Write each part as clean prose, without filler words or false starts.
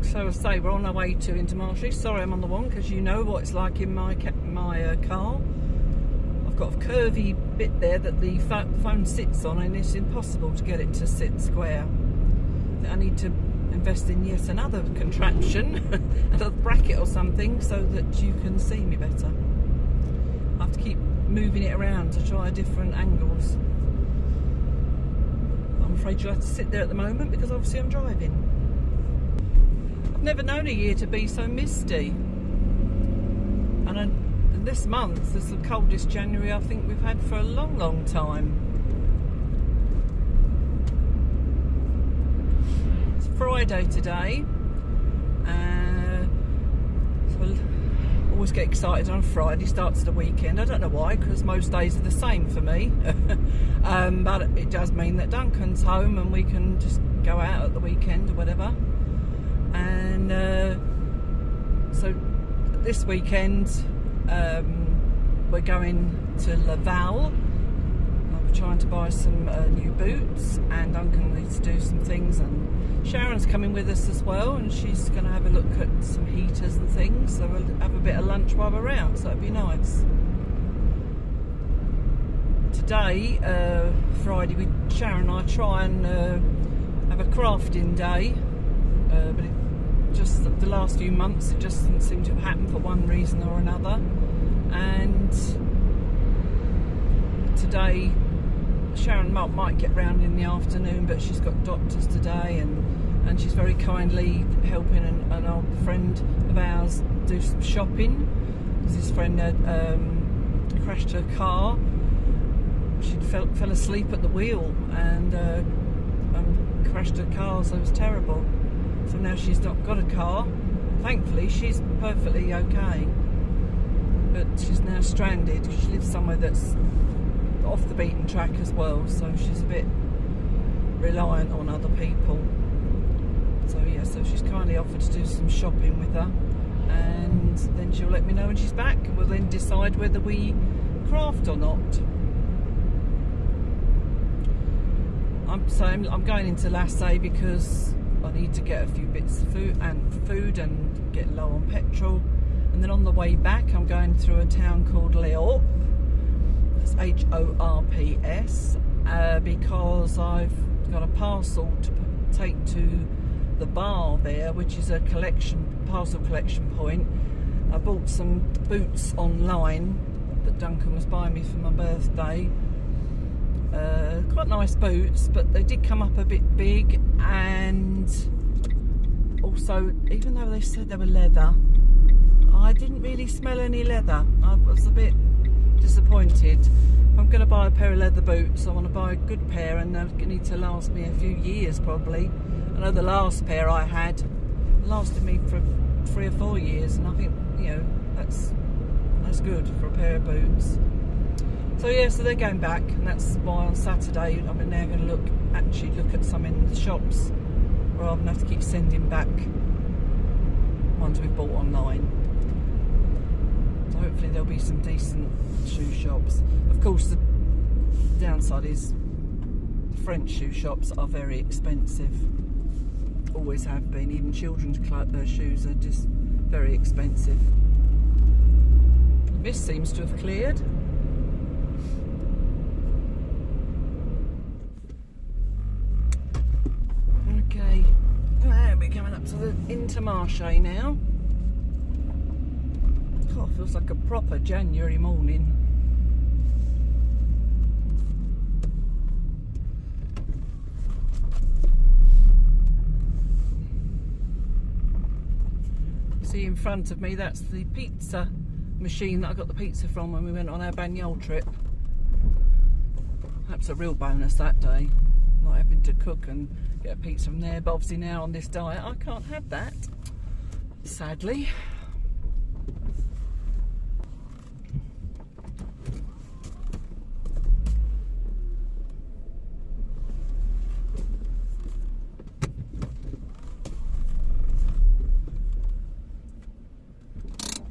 So I say we're on our way to Intermarché. Sorry I'm on the one because you know what it's like in my car. I've got a curvy bit there that the phone sits on, and it's impossible to get it to sit square. I need to invest in yet another contraption, another bracket or something, so that you can see me better. I have to keep moving it around to try different angles. I'm afraid you'll have to sit there at the moment because obviously I'm driving. I've never known a year to be so misty. And this month is the coldest January I think we've had for a long, long time. It's Friday today. So I always get excited on Friday, starts the weekend. I don't know why, because most days are the same for me. But it does mean that Duncan's home and we can just go out at the weekend or whatever. And so this weekend we're going to Laval. I'm trying to buy some new boots, and Duncan needs to do some things, and Sharon's coming with us as well, and she's going to have a look at some heaters and things, so we'll have a bit of lunch while we're out, so that'd be nice. Today, Friday, Sharon and I try and have a crafting day, but just the last few months it just doesn't seem to have happened for one reason or another. And today Sharon might get round in the afternoon, but she's got doctors today, and she's very kindly helping an old friend of ours do some shopping. This friend had crashed her car. She fell asleep at the wheel and crashed her car, so it was terrible. So now she's not got a car. Thankfully she's perfectly okay, but she's now stranded because she lives somewhere that's off the beaten track as well, so she's a bit reliant on other people. So yeah, so she's kindly offered to do some shopping with her, and then she'll let me know when she's back, and we'll then decide whether we craft or not. I'm going into Lassay because I need to get a few bits of food and get low on petrol. And then on the way back I'm going through a town called Les Horps. That's H-O-R-P-S, because I've got a parcel to take to the bar there, which is a parcel collection point. I bought some boots online that Duncan was buying me for my birthday. Quite nice boots, but they did come up a bit big, and also, even though they said they were leather, I didn't really smell any leather. I was a bit disappointed. If I'm going to buy a pair of leather boots, I want to buy a good pair, and they're going to need to last me a few years probably. I know the last pair I had lasted me for 3 or 4 years, and I think, you know, that's good for a pair of boots. So yeah, so they're going back, and that's why on Saturday I'm now going to look at some in the shops, rather than have to keep sending back ones we've bought online. So hopefully there'll be some decent shoe shops. Of course, the downside is the French shoe shops are very expensive. Always have been. Even children's shoes are just very expensive. The mist seems to have cleared. Okay, we're coming up to the Intermarché now. God, feels like a proper January morning. See in front of me, that's the pizza machine that I got the pizza from when we went on our Bagnole trip. That's a real bonus that day, not having to cook and get a pizza from there, but obviously now on this diet I can't have that, sadly.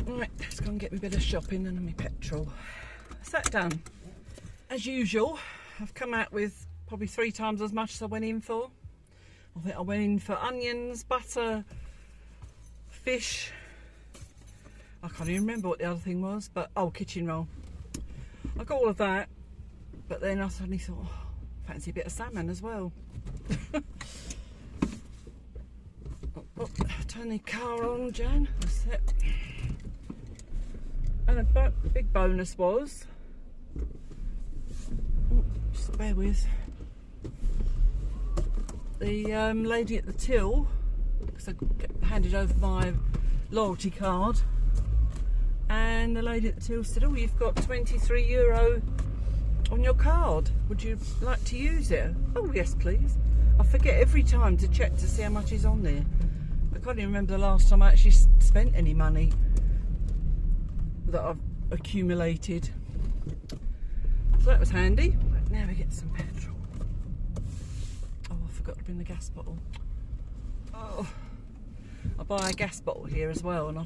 Right, let's go and get me a bit of shopping and my petrol. That's that done. As usual, I've come out with probably 3 times as much as I went in for. I think I went in for onions, butter, fish. I can't even remember what the other thing was, but oh, kitchen roll. I got all of that, but then I suddenly thought, oh, fancy a bit of salmon as well. Turn the car on, Jan. That's it. And a big bonus was, just bear with, the lady at the till, because I handed over my loyalty card, and the lady at the till said, oh, you've got €23 on your card, would you like to use it? Oh yes please. I forget every time to check to see how much is on there. I can't even remember the last time I actually spent any money that I've accumulated. So that was handy. Right, now we get some petrol. Oh, I forgot to bring the gas bottle. Oh, I buy a gas bottle here as well, and I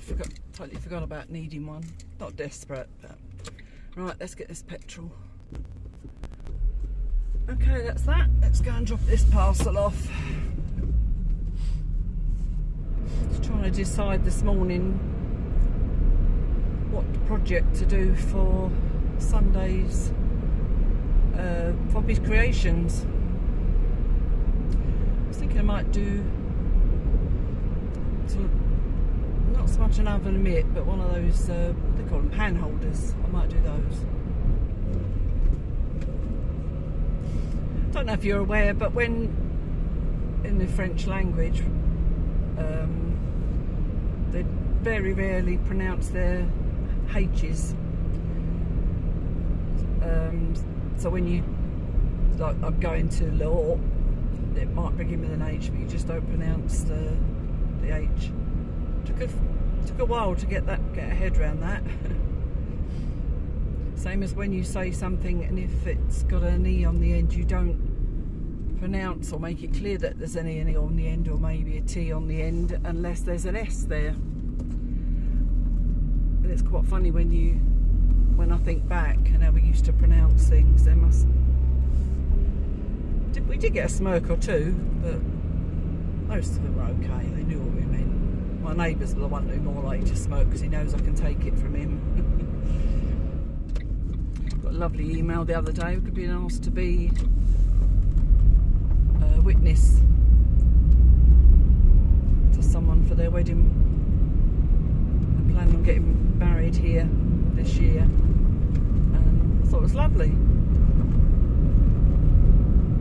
totally forgot about needing one. Not desperate, but right, let's get this petrol. Okay, that's that. Let's go and drop this parcel off. Just trying to decide this morning what project to do for Sunday's Horps Creations. I was thinking I might do not so much an oven mitt, but one of those what do they call them, pan holders. I might do those. Don't know if you're aware, but when in the French language they very rarely pronounce their H's. So when you, like, I'm going to Horps, it might begin with an H, but you just don't pronounce the H. Took a while to get a head around that. Same as when you say something, and if it's got an E on the end, you don't pronounce or make it clear that there's an E on the end, or maybe a T on the end, unless there's an S there. And it's quite funny when I think back and how we used to pronounce things. We did get a smirk or two, but most of them were okay. They knew what we meant. My neighbour's the one who more likely to smoke because he knows I can take it from him. Got a lovely email the other day. We could be asked to be a witness to someone for their wedding. They're planning on getting married here this year, and I thought it was lovely.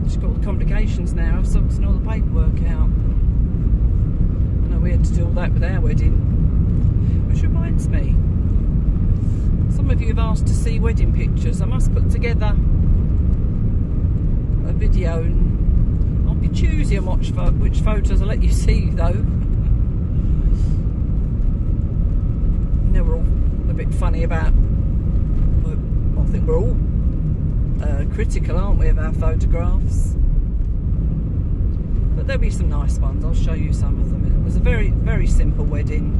Just got all the complications now of sorting all the paperwork out. I know we had to do all that with our wedding, which reminds me, some of you have asked to see wedding pictures. I must put together a video, and I'll be choosy on which photos I'll let you see though. And they were all a bit funny about, I think we're all critical, aren't we, of our photographs? But there'll be some nice ones. I'll show you some of them. It was a very, very simple wedding,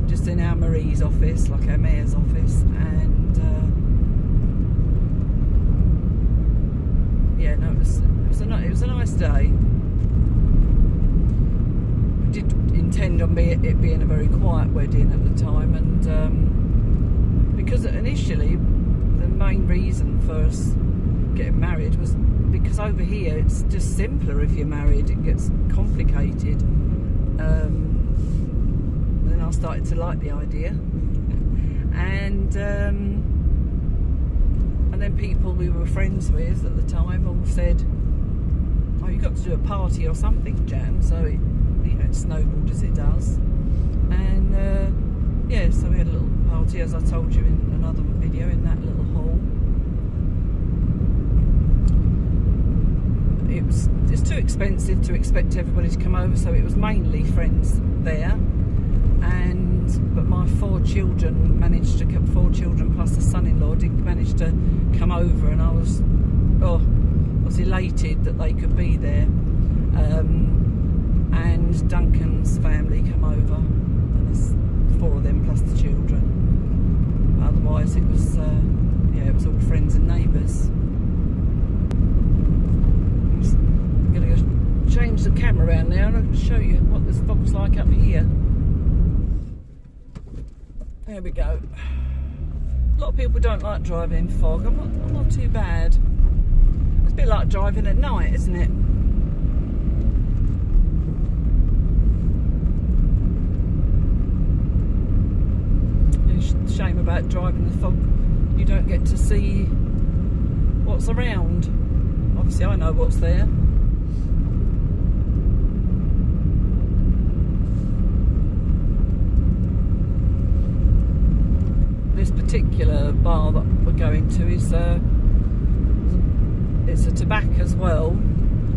just in our Marie's office, like our mayor's office, and yeah, no, it was a nice day. We did intend on it being a very quiet wedding at the time, and because initially the main reason for us getting married was because over here it's just simpler if you're married. It gets complicated. Then I started to like the idea, and then people we were friends with at the time all said, "Oh, you've got to do a party or something, Jan." So it, it snowballed as it does, and yeah, so we had a little party, as I told you in another video, in that little hall. It's too expensive to expect everybody to come over, so it was mainly friends there. But my 4 children managed to come, 4 children plus a son-in-law did manage to come over, and I was elated that they could be there. And Duncan's family come over, and there's 4 of them plus the children. Otherwise, it was yeah, it was all friends and neighbours. I'm going to go change the camera around now, and I'll show you what this fog's like up here. There we go. A lot of people don't like driving in fog. I'm not too bad. It's a bit like driving at night, isn't it? The shame about driving in the fog, you don't get to see what's around. Obviously I know what's there. This particular bar that we're going to is it's a tobacco as well. I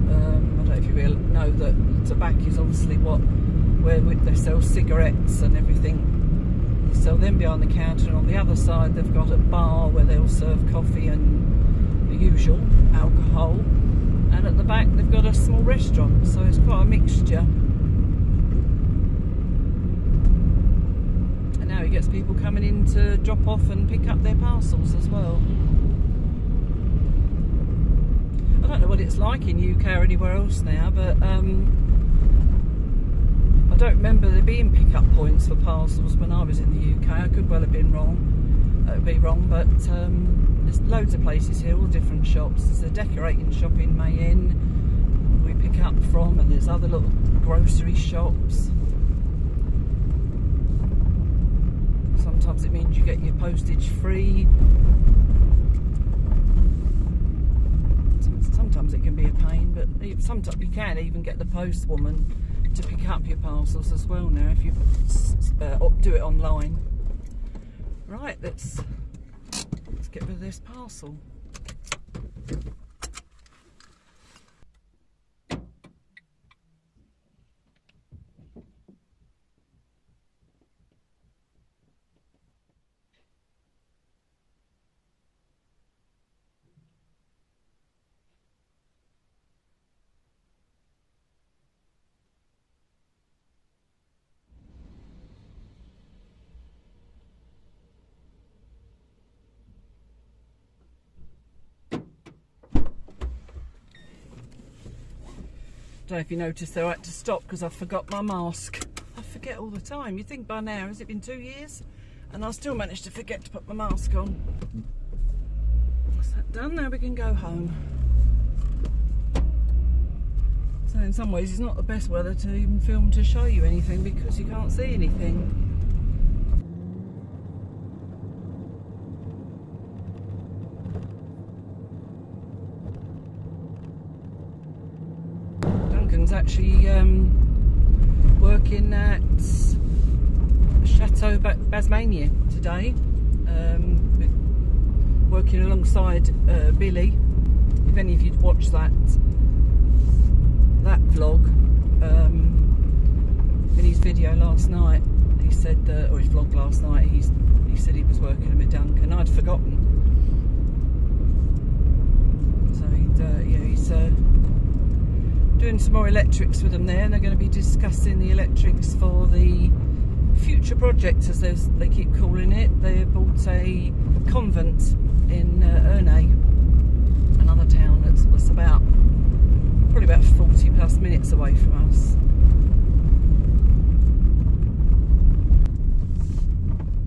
don't know if you really know that tobacco is obviously where they sell cigarettes and everything. They sell them behind the counter, and on the other side they've got a bar where they'll serve coffee and the usual alcohol, and at the back they've got a small restaurant, so it's quite a mixture. And now he gets people coming in to drop off and pick up their parcels as well. I don't know what it's like in UK or anywhere else now, but I don't remember there being pick-up points for parcels when I was in the UK. I could well have been wrong. But there's loads of places here, all different shops. There's a decorating shop in Mayenne we pick up from, and there's other little grocery shops. Sometimes it means you get your postage free. Sometimes it can be a pain, but sometimes you can even get the postwoman to pick up your parcels as well now if you do it online. Right, let's get rid of this parcel. I don't know if you noticed there I had to stop because I forgot my mask. I forget all the time. You'd think by now, has it been 2 years? And I still managed to forget to put my mask on. That's that done, now we can go home. So in some ways it's not the best weather to even film to show you anything because you can't see anything. Actually working at Chateau Basmania today, working alongside Billy. If any of you'd watched that vlog, in his video last night, he said, or his vlog last night, he said he was working with Duncan. I'd forgotten, so he's doing some more electrics with them there, and they're going to be discussing the electrics for the future project, as they keep calling it. They bought a convent in Ernay, another town that's probably about 40 plus minutes away from us.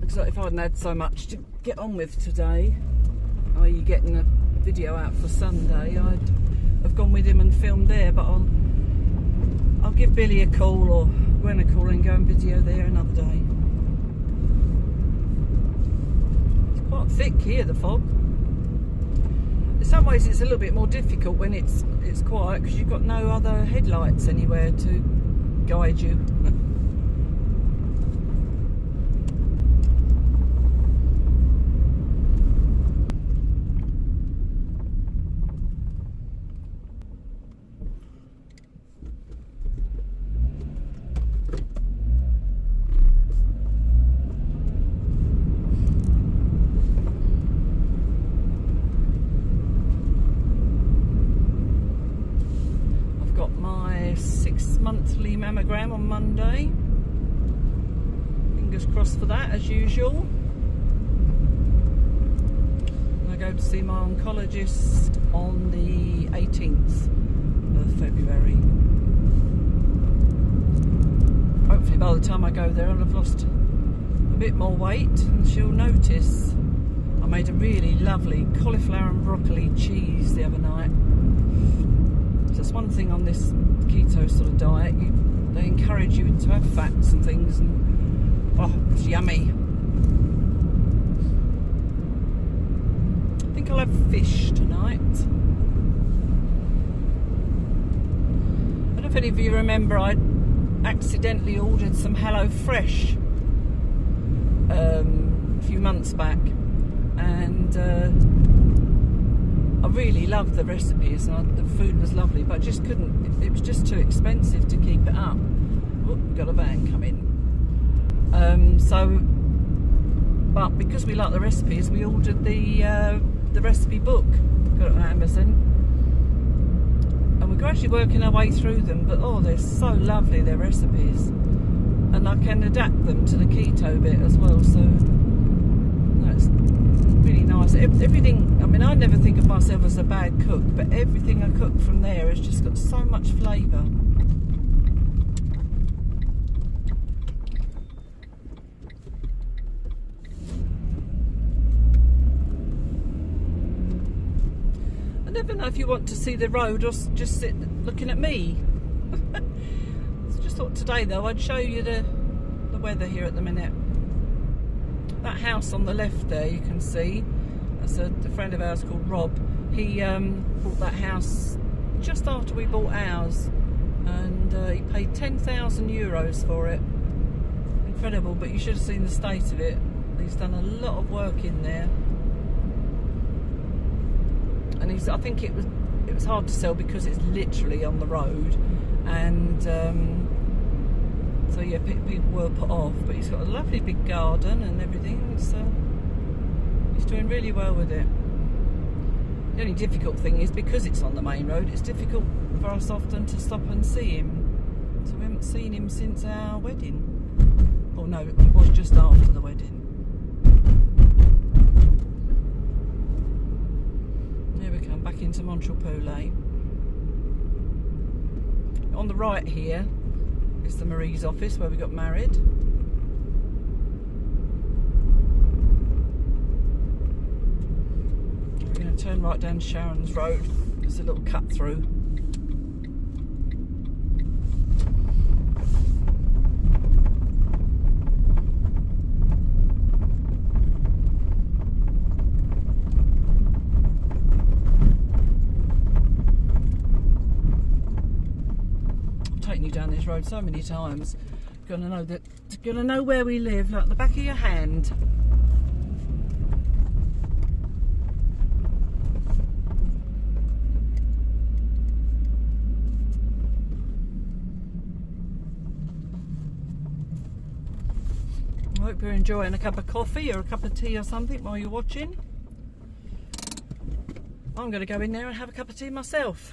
Looks like if I hadn't had so much to get on with today, i.e. getting a video out for Sunday, I'd have gone with him and filmed there, but I'll give Billy a call, or Gwen a call, and go and video there another day. It's quite thick here, the fog. In some ways it's a little bit more difficult when it's quiet because you've got no other headlights anywhere to guide you. Monthly mammogram on Monday. Fingers crossed for that, as usual. I go to see my oncologist on the 18th of February. Hopefully by the time I go there I'll have lost a bit more weight and she'll notice. I made a really lovely cauliflower and broccoli cheese the other night. So that's one thing on this keto sort of diet. They encourage you to have fats and things, and oh, it's yummy. I think I'll have fish tonight. I don't know if any of you remember, I accidentally ordered some HelloFresh a few months back, and I really loved the recipes and the food was lovely, but I just couldn't, it was just too expensive to keep it up. Oh, we've got a van coming. But because we like the recipes, we ordered the recipe book, got it on Amazon, and we're gradually working our way through them, but oh, they're so lovely, their recipes, and I can adapt them to the keto bit as well, so that's really nice. Everything, I mean, I never think of myself as a bad cook, but everything I cook from there has just got so much flavour. I never know if you want to see the road or just sit looking at me. So just thought today though I'd show you the weather here at the minute. That house on the left there, you can see, that's a friend of ours called Rob. He bought that house just after we bought ours, and he paid 10,000 euros for it. Incredible, but you should have seen the state of it. He's done a lot of work in there, and I think it was hard to sell because it's literally on the road, and so yeah, people were put off, but he's got a lovely big garden and everything, so he's doing really well with it. The only difficult thing is, because it's on the main road, it's difficult for us often to stop and see him. So we haven't seen him since our wedding. Oh no, it was just after the wedding. There we come, back into Montreal-Poulet. On the right here is the Marie's office where we got married. We're going to turn right down Sharon's Road. There's a little cut through. You down this road so many times, gonna know where we live like the back of your hand. I hope you're enjoying a cup of coffee or a cup of tea or something while you're watching. I'm going to go in there and have a cup of tea myself.